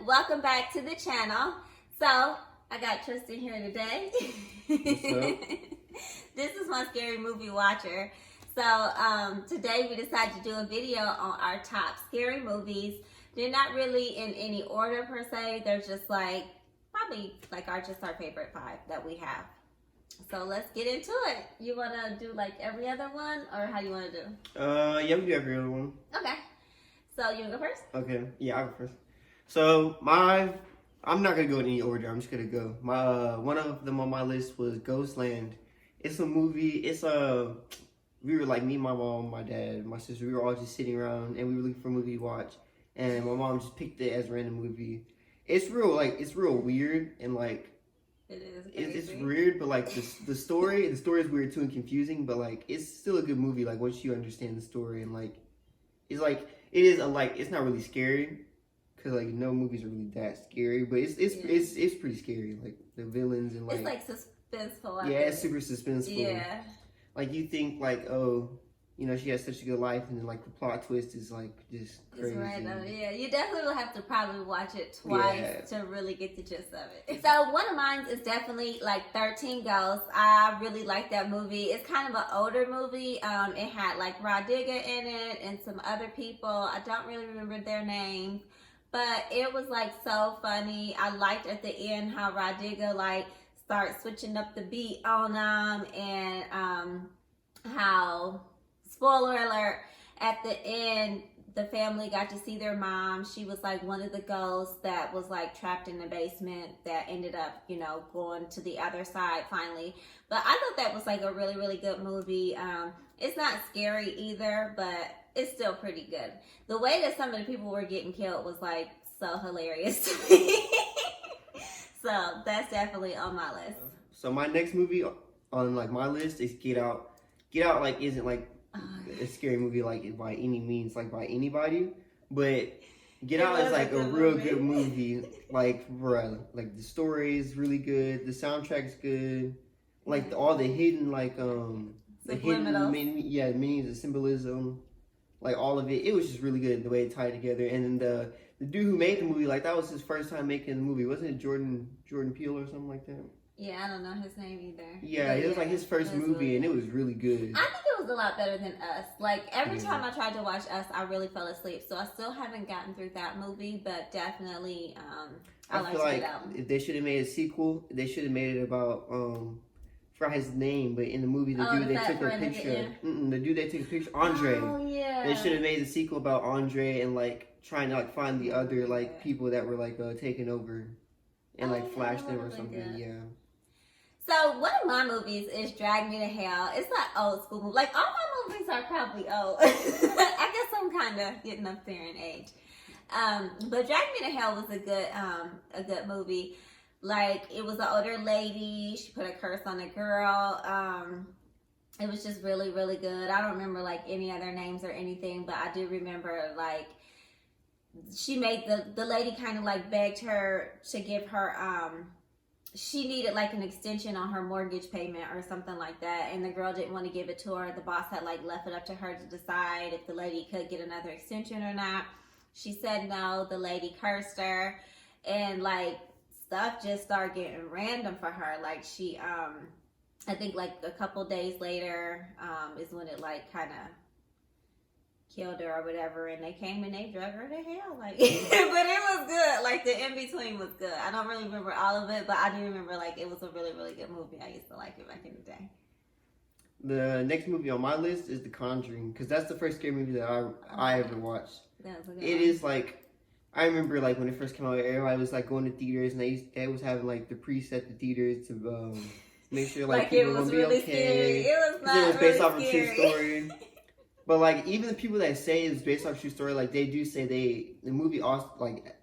welcome back to the channel. So, I got Tristan here today. What's up? This is my scary movie watcher. So, today we decided to do a video on our top scary movies. They're not really in any order per se. They're just like, probably like our favorite 5 that we have. So let's get into it. You want to do like every other one, or how you want to do? Yeah, we do every other one. Okay. So you want to go first? Okay, yeah, I'll go first. So I'm not gonna go in any order. I'm just gonna go. One of them on my list was Ghostland. It's a movie. We were like me, my mom, my dad, my sister. We were all just sitting around and we were looking for a movie to watch. And my mom just picked it as a random movie. It's real weird and like. It is. It's weird, but like the story is weird too and confusing. But like it's still a good movie. Like once you understand the story and like it's not really scary because like no movies are really that scary. But it's pretty scary. Like the villains and like it's like suspenseful. Yeah, it's super suspenseful. Yeah. Like you think like she has such a good life, and then like the plot twist is like just crazy. It's random. Yeah, you definitely will have to probably watch it twice to really get the gist of it. So one of mine is definitely like 13 Ghosts. I really like that movie. It's kind of an older movie. It had like Rod Digger in it and some other people. I don't really remember their names, but it was like so funny. I liked at the end how Rod Digger like started switching up the beat on them, and how, spoiler alert, at the end, the family got to see their mom. She was like one of the ghosts that was like trapped in the basement that ended up, going to the other side finally. But I thought that was like a really, really good movie. It's not scary either, but it's still pretty good. The way that some of the people were getting killed was like so hilarious to me. So that's definitely on my list. So my next movie on like my list is Get Out. Get Out like isn't like a scary movie like by any means, like by anybody, but Get Out is like a real good movie. Like bruh, like the story is really good, the soundtrack's good, like all the hidden the hidden meanings, the symbolism, like all of it. It was just really good the way it tied together. And then the dude who made the movie, like that was his first time making the movie. Wasn't it Jordan Peele or something like that? Yeah, I don't know his name either. Yeah, it was like his first movie, and it was really good. I think it was a lot better than Us. Like, every time I tried to watch Us, I really fell asleep. So I still haven't gotten through that movie, but definitely, I feel like if they should have made a sequel, they should have made it about, forgot his name, but in the movie, the dude they took a picture. The dude they took a picture, Andre. Oh, yeah. They should have made a sequel about Andre and, like, trying to, like, find the other, like, people that were, like, taking over and, like, flash them or something. Yeah. So one of my movies is Drag Me to Hell. It's not old school movie. Like, all my movies are probably old. I guess I'm kind of getting up there in age. But Drag Me to Hell was a good movie. Like, it was an older lady. She put a curse on a girl. It was just really, really good. I don't remember like any other names or anything, but I do remember like she made the lady kind of like begged her to give her she needed like an extension on her mortgage payment or something like that, and the girl didn't want to give it to her. The boss had like left it up to her to decide if the lady could get another extension or not. She said no. The lady cursed her, and like stuff just started getting random for her. Like she I think like a couple days later is when it like kind of killed her or whatever, and they came and they drug her to hell. Like, but it was good. Like the in between was good. I don't really remember all of it, but I do remember like it was a really, really good movie. I used to like it back in the day. The next movie on my list is The Conjuring, because that's the first scary movie that I ever watched. It is like, I remember like when it first came out, everybody was like going to theaters, and they was having like the priest at the theaters to make sure like people were gonna be okay. Scary. It was not it was based off scary. a true story. But like even the people that say it's based off a true story, like they do say the movie also like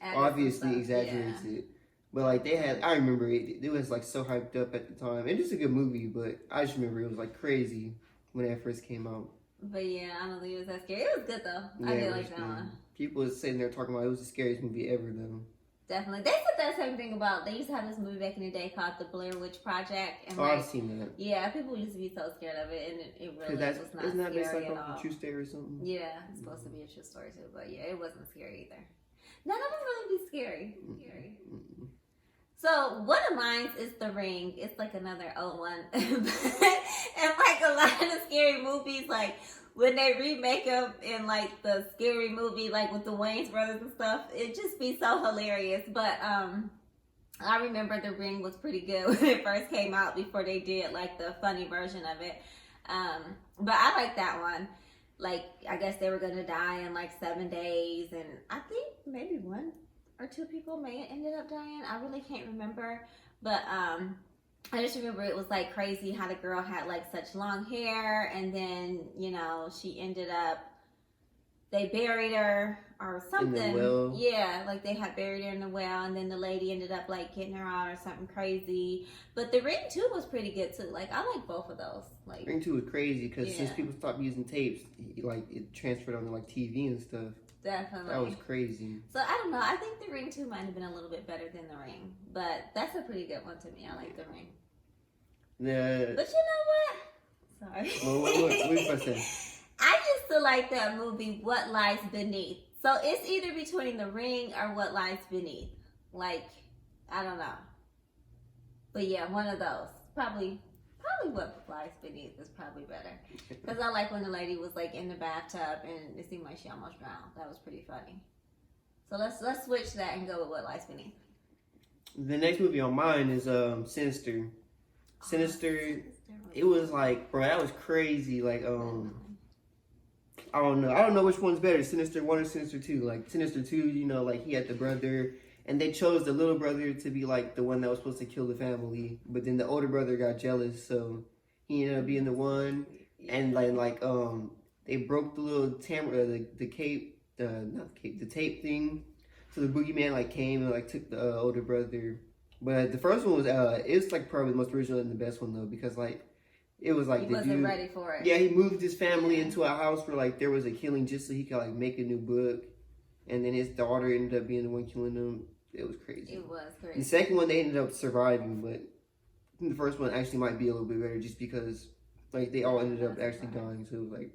obviously exaggerates it. But like I remember it was like so hyped up at the time. It is a good movie, but I just remember it was like crazy when it first came out. But yeah, I don't think it was that scary. It was good though. Yeah, I did like that one. People was sitting there talking about it was the scariest movie ever though. Definitely. They said that same thing about, they used to have this movie back in the day called The Blair Witch Project. And I've seen that. Yeah, people used to be so scared of it, and it really was not isn't that scary based at on all. a true story or something? Yeah, it's supposed to be a true story too, but yeah, it wasn't scary either. None of them really be scary. So one of mine is The Ring. It's like another old one. And like a lot of the scary movies, like when they remake them in like the scary movie, like with the Wayans brothers and stuff, it just be so hilarious. But I remember The Ring was pretty good when it first came out before they did like the funny version of it. But I like that one. Like, I guess they were gonna die in like 7 days, and I think maybe 1 or 2 people may have ended up dying. I really can't remember, but I just remember it was like crazy how the girl had like such long hair, and then you know she ended up, they buried her or something. In the well. Yeah, like they had buried her in the well, and then the lady ended up like getting her out or something crazy. But The Ring 2 was pretty good too. Like I like both of those. Like Ring 2 was crazy because since people stopped using tapes, like it transferred onto like TV and stuff. Definitely. That was crazy. So I don't know. I think The Ring 2 might have been a little bit better than The Ring, but that's a pretty good one to me. I like The Ring. But you know what? Sorry. What you about to say? I used to like that movie, What Lies Beneath. So it's either between The Ring or What Lies Beneath. Like, I don't know. But yeah, one of those. Probably What Lies Beneath is probably better. Because I like when the lady was like in the bathtub and it seemed like she almost drowned. That was pretty funny. So let's switch that and go with What Lies Beneath. The next movie on mine is Sinister. Sinister. It was like, bro, that was crazy. Like, I don't know which one's better, Sinister 1 or Sinister 2. Like, Sinister 2, you know, like, he had the brother, and they chose the little brother to be, like, the one that was supposed to kill the family, but then the older brother got jealous, so he ended up being the one, and, they broke the little the tape thing, so the boogeyman, like, came and, like, took the older brother, but the first one was, it's, like, probably the most original and the best one, though, because, like, it was like he wasn't ready for it. Yeah, he moved his family into a house where like there was a killing just so he could like make a new book, and then his daughter ended up being the one killing him. It was crazy. It was crazy. The second one they ended up surviving, but I think the first one actually might be a little bit better just because like they all ended up actually dying. So it was like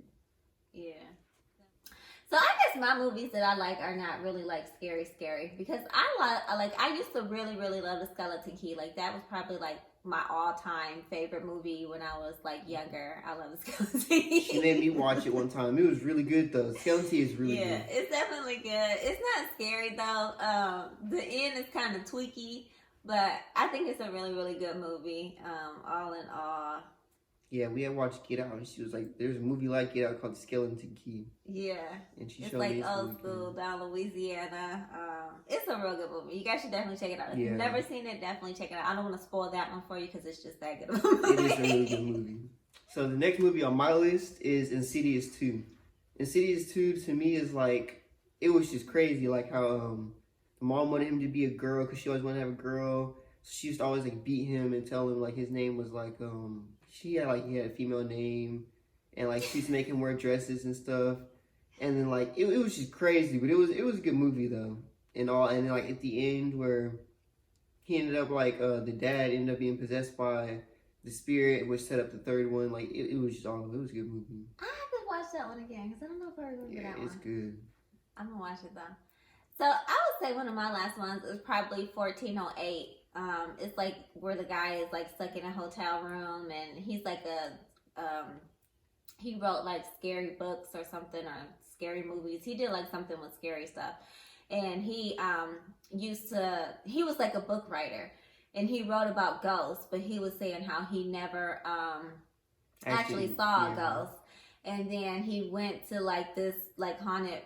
So I guess my movies that I like are not really like scary because I used to really love The Skeleton Key. Like that was probably like my all-time favorite movie when I was like younger. I love The Skeleton Key. She made me watch it one time. It was really good though. Skeleton Key is really good. Yeah, it's definitely good. It's not scary though. The end is kind of tweaky, but I think it's a really good movie. All in all. Yeah, we had watched Get Out, and she was like, "There's a movie like Get Out called The Skeleton Key." Yeah, and she it's showed like me old school down Louisiana. It's a real good movie. You guys should definitely check it out. If you've never seen it, definitely check it out. I don't want to spoil that one for you because it's just that good of a movie. It is a really good movie. So the next movie on my list is Insidious 2. Insidious 2 to me is like, it was just crazy, like how the mom wanted him to be a girl because she always wanted to have a girl. So she used to always like beat him and tell him like his name was like he had a female name, and like she used to make him wear dresses and stuff. And then like it was just crazy, but it was a good movie though. And then like at the end where he ended up like the dad ended up being possessed by the spirit, which set up the third one. Like it was just it was a good movie. I have to watch that one again because I don't know if I remember that one. It's good. I'm gonna watch it though. So I would say one of my last ones is probably 1408. It's like where the guy is like stuck in a hotel room and he's like he wrote like scary books or something or scary movies. He did like something with scary stuff. And he was like a book writer and he wrote about ghosts, but he was saying how he never actually saw a ghost. And then he went to like this like haunted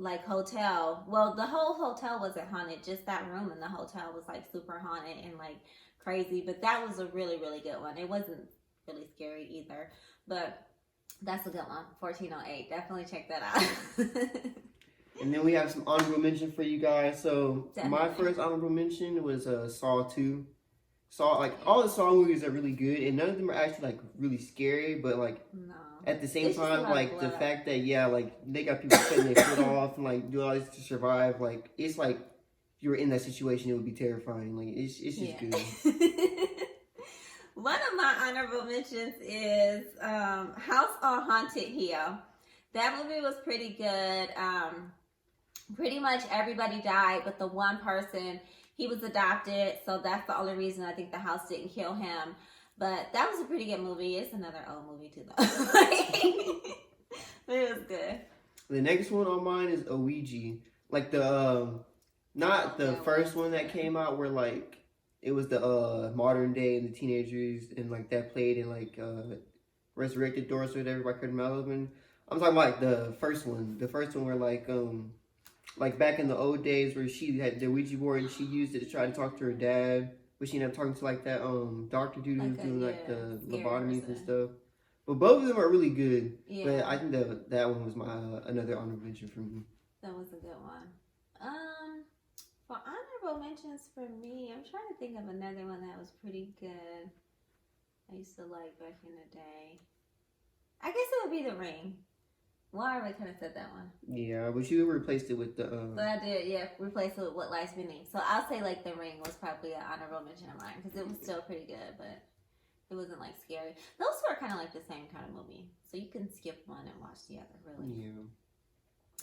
like hotel. Well, the whole hotel wasn't haunted, just that room in the hotel was like super haunted and like crazy. But that was a really good one. It wasn't really scary either, but that's a good one. 1408. Definitely check that out. And then we have some honorable mention for you guys. So Definitely. My first honorable mention was Saw 2. Saw, like, all the Saw movies are really good, and none of them are actually like really scary, but like at the same time, like the fact that like they got people cutting their foot off and like do all this to survive, like it's like if you were in that situation, it would be terrifying. Like it's just good. One of my honorable mentions is House on Haunted Hill. That movie was pretty good. pretty much everybody died, but the one person, he was adopted, so that's the only reason I think the house didn't kill him. But that was a pretty good movie. It's another old movie too, though. But it was good. The next one on mine is Ouija. Like the not the first one that came out where like it was the modern day and the teenagers and like that played in like Resurrected Doors or whatever by Kurt Melvin. I'm talking about like the first one. The first one where like back in the old days where she had the Ouija board and she used it to try to talk to her dad, but she ended up talking to like that doctor dude who was doing like the lobotomies and stuff. But both of them are really good. Yeah. But I think that one was my another honorable mention for me. That was a good one. For honorable mentions for me, I'm trying to think of another one that was pretty good. I used to like back in the day. I guess it would be The Ring. Well, I already kind of said that one. Yeah, but you replaced it with the... But I did, yeah, replace it with What Lies Beneath. So I'll say, like, The Ring was probably an honorable mention of mine, because it was still pretty good, but it wasn't, like, scary. Those two are kind of like the same kind of movie. So you can skip one and watch the other, really. Yeah.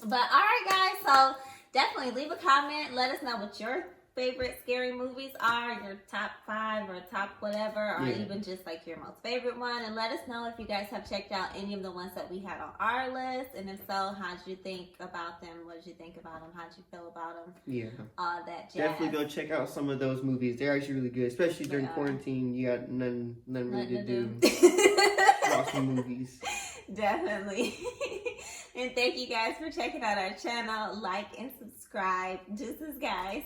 But, all right, guys, so definitely leave a comment. Let us know what your favorite scary movies are, your top 5 or top whatever, or even just like your most favorite one, and let us know if you guys have checked out any of the ones that we had on our list, and if so, how'd you think about them? What did you think about them? How'd you feel about them? Yeah, all that jazz. Definitely go check out some of those movies. They're actually really good, especially during quarantine. You got nothing really to do. Watch some movies. Definitely. And thank you guys for checking out our channel. Like and subscribe. Deuces, guys.